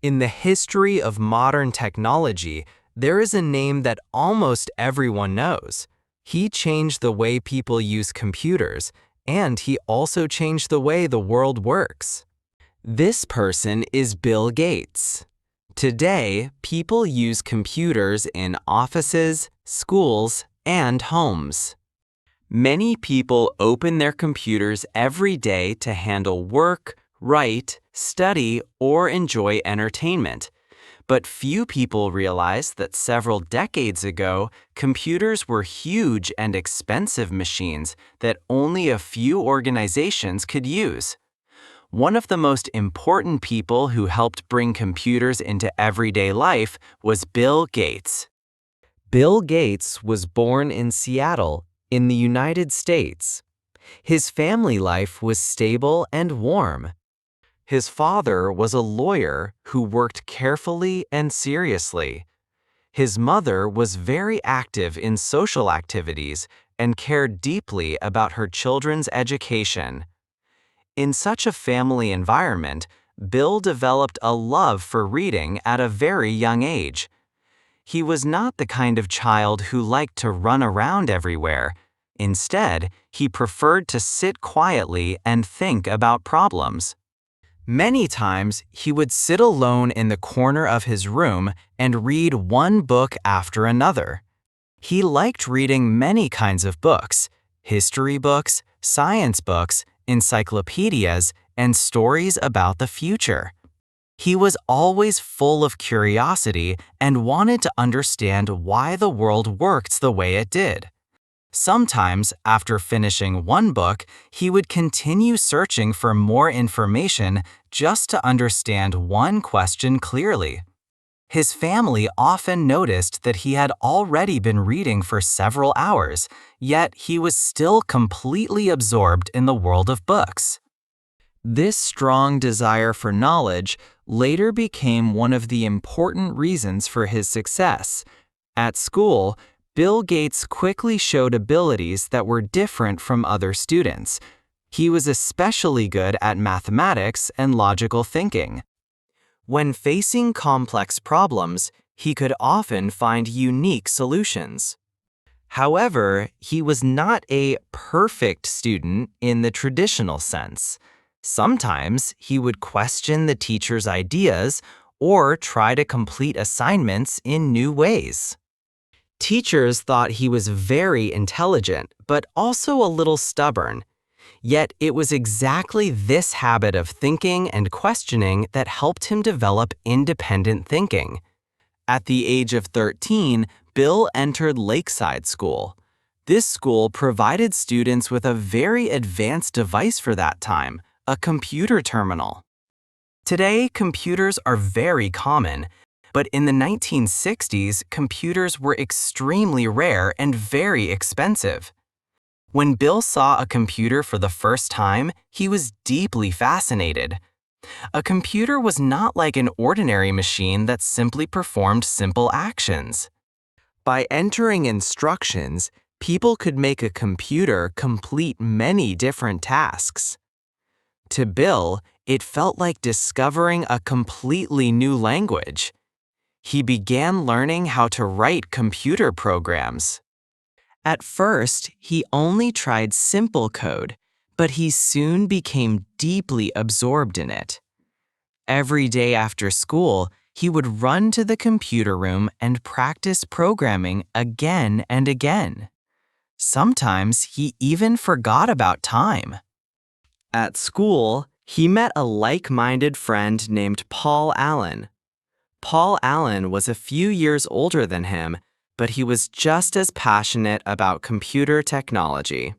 In the history of modern technology, there is a name that almost everyone knows. He changed the way people use computers, and he also changed the way the world works. This person is Bill Gates. Today, people use computers in offices, schools, and homes. Many people open their computers every day to handle work, write, study, or enjoy entertainment. But few people realize that several decades ago, computers were huge and expensive machines that only a few organizations could use. One of the most important people who helped bring computers into everyday life was Bill Gates. Bill Gates was born in Seattle, in the United States. His family life was stable and warm. His father was a lawyer who worked carefully and seriously. His mother was very active in social activities and cared deeply about her children's education. In such a family environment, Bill developed a love for reading at a very young age. He was not the kind of child who liked to run around everywhere. Instead, he preferred to sit quietly and think about problems. Many times, he would sit alone in the corner of his room and read one book after another. He liked reading many kinds of books: history books, science books, encyclopedias, and stories about the future. He was always full of curiosity and wanted to understand why the world worked the way it did. Sometimes, after finishing one book, he would continue searching for more information just to understand one question clearly. His family often noticed that he had already been reading for several hours, yet he was still completely absorbed in the world of books. This strong desire for knowledge later became one of the important reasons for his success. At school, Bill Gates quickly showed abilities that were different from other students. He was especially good at mathematics and logical thinking. When facing complex problems, he could often find unique solutions. However, he was not a perfect student in the traditional sense. Sometimes he would question the teacher's ideas or try to complete assignments in new ways. Teachers thought he was very intelligent, but also a little stubborn. Yet it was exactly this habit of thinking and questioning that helped him develop independent thinking. At the age of 13, Bill entered Lakeside School. This school provided students with a very advanced device for that time, a computer terminal. Today, computers are very common, but in the 1960s, computers were extremely rare and very expensive. When Bill saw a computer for the first time, he was deeply fascinated. A computer was not like an ordinary machine that simply performed simple actions. By entering instructions, people could make a computer complete many different tasks. To Bill, it felt like discovering a completely new language. He began learning how to write computer programs. At first, he only tried simple code, but he soon became deeply absorbed in it. Every day after school, he would run to the computer room and practice programming again and again. Sometimes he even forgot about time. At school, he met a like-minded friend named Paul Allen. Paul Allen was a few years older than him, but he was just as passionate about computer technology.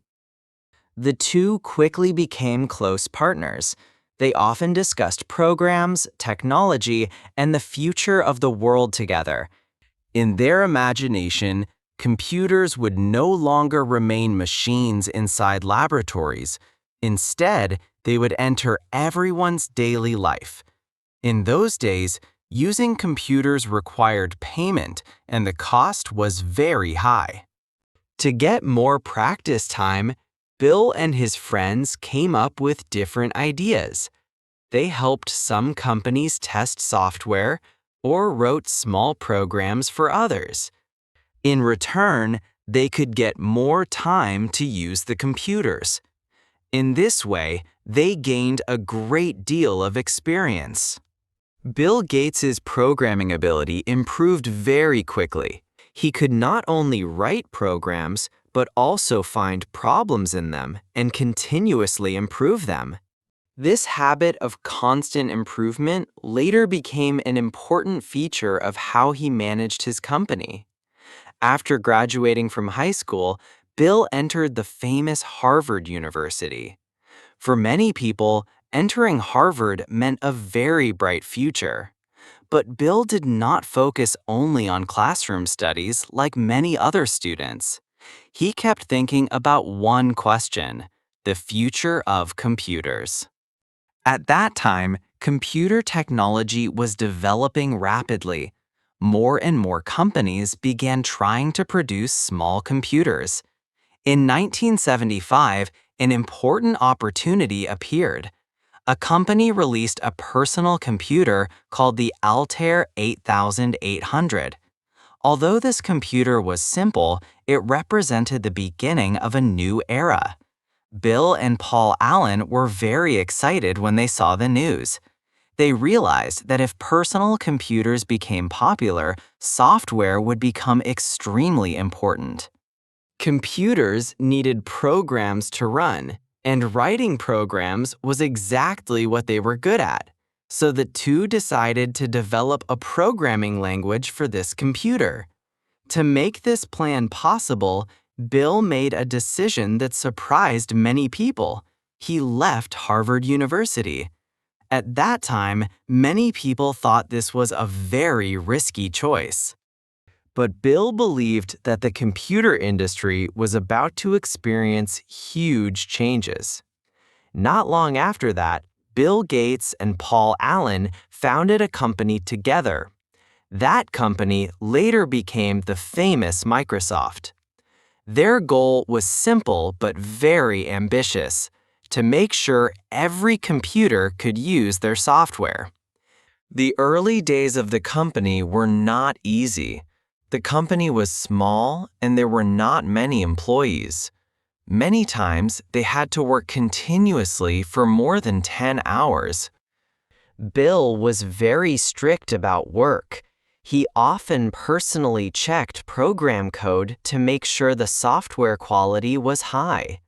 The two quickly became close partners. They often discussed programs, technology, and the future of the world together. In their imagination, computers would no longer remain machines inside laboratories. Instead, they would enter everyone's daily life. In those days, using computers required payment, and the cost was very high. To get more practice time, Bill and his friends came up with different ideas. They helped some companies test software or wrote small programs for others. In return, they could get more time to use the computers. In this way, they gained a great deal of experience. Bill Gates's programming ability improved very quickly. He could not only write programs, but also find problems in them and continuously improve them. This habit of constant improvement later became an important feature of how he managed his company. After graduating from high school, Bill entered the famous Harvard University. For many people, entering Harvard meant a very bright future. But Bill did not focus only on classroom studies like many other students. He kept thinking about one question: the future of computers. At that time, computer technology was developing rapidly. More and more companies began trying to produce small computers. In 1975, an important opportunity appeared. A company released a personal computer called the Altair 8800. Although this computer was simple, it represented the beginning of a new era. Bill and Paul Allen were very excited when they saw the news. They realized that if personal computers became popular, software would become extremely important. Computers needed programs to run, and writing programs was exactly what they were good at. So the two decided to develop a programming language for this computer. To make this plan possible, Bill made a decision that surprised many people. He left Harvard University. At that time, many people thought this was a very risky choice. But Bill believed that the computer industry was about to experience huge changes. Not long after that, Bill Gates and Paul Allen founded a company together. That company later became the famous Microsoft. Their goal was simple but very ambitious: to make sure every computer could use their software. The early days of the company were not easy. The company was small and there were not many employees. Many times, they had to work continuously for more than 10 hours. Bill was very strict about work. He often personally checked program code to make sure the software quality was high.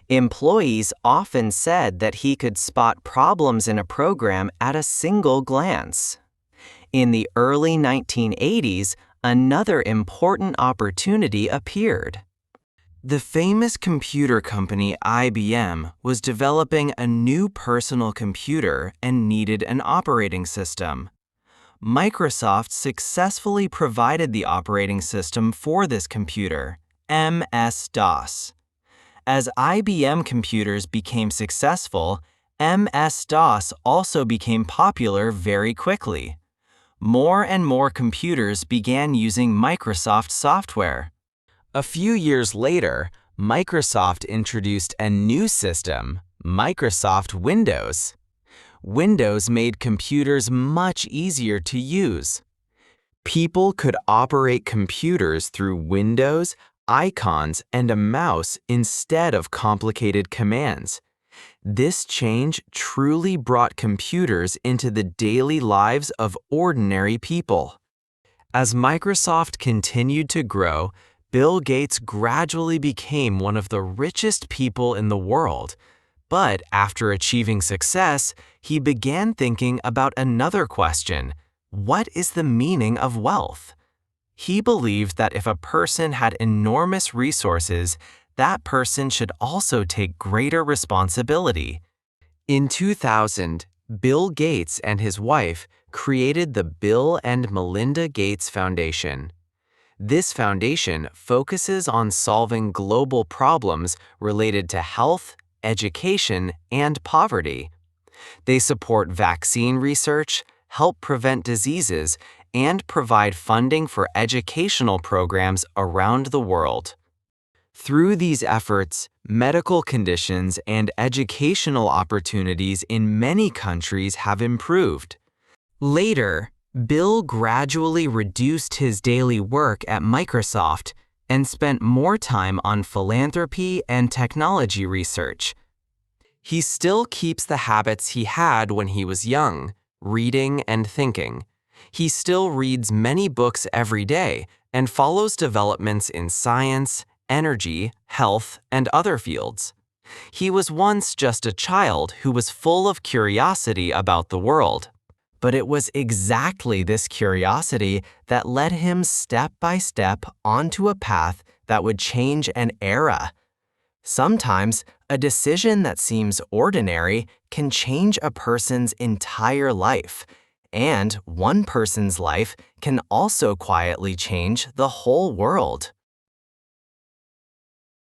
Employees often said that he could spot problems in a program at a single glance. In the early 1980s, another important opportunity appeared. The famous computer company IBM was developing a new personal computer and needed an operating system. Microsoft successfully provided the operating system for this computer, MS-DOS. As IBM computers became successful, MS-DOS also became popular very quickly. More and more computers began using Microsoft software. A few years later, Microsoft introduced a new system, Microsoft Windows. Windows made computers much easier to use. People could operate computers through windows, icons, and a mouse instead of complicated commands. This change truly brought computers into the daily lives of ordinary people. As Microsoft continued to grow, Bill Gates gradually became one of the richest people in the world. But after achieving success, he began thinking about another question: what is the meaning of wealth? He believed that if a person had enormous resources, that person should also take greater responsibility. In 2000, Bill Gates and his wife created the Bill and Melinda Gates Foundation. This foundation focuses on solving global problems related to health, education, and poverty. They support vaccine research, help prevent diseases, and provide funding for educational programs around the world. Through these efforts, medical conditions and educational opportunities in many countries have improved. Later, Bill gradually reduced his daily work at Microsoft and spent more time on philanthropy and technology research. He still keeps the habits he had when he was young, reading and thinking. He still reads many books every day and follows developments in science, energy, health, and other fields. He was once just a child who was full of curiosity about the world. But it was exactly this curiosity that led him step by step onto a path that would change an era. Sometimes, a decision that seems ordinary can change a person's entire life, and one person's life can also quietly change the whole world.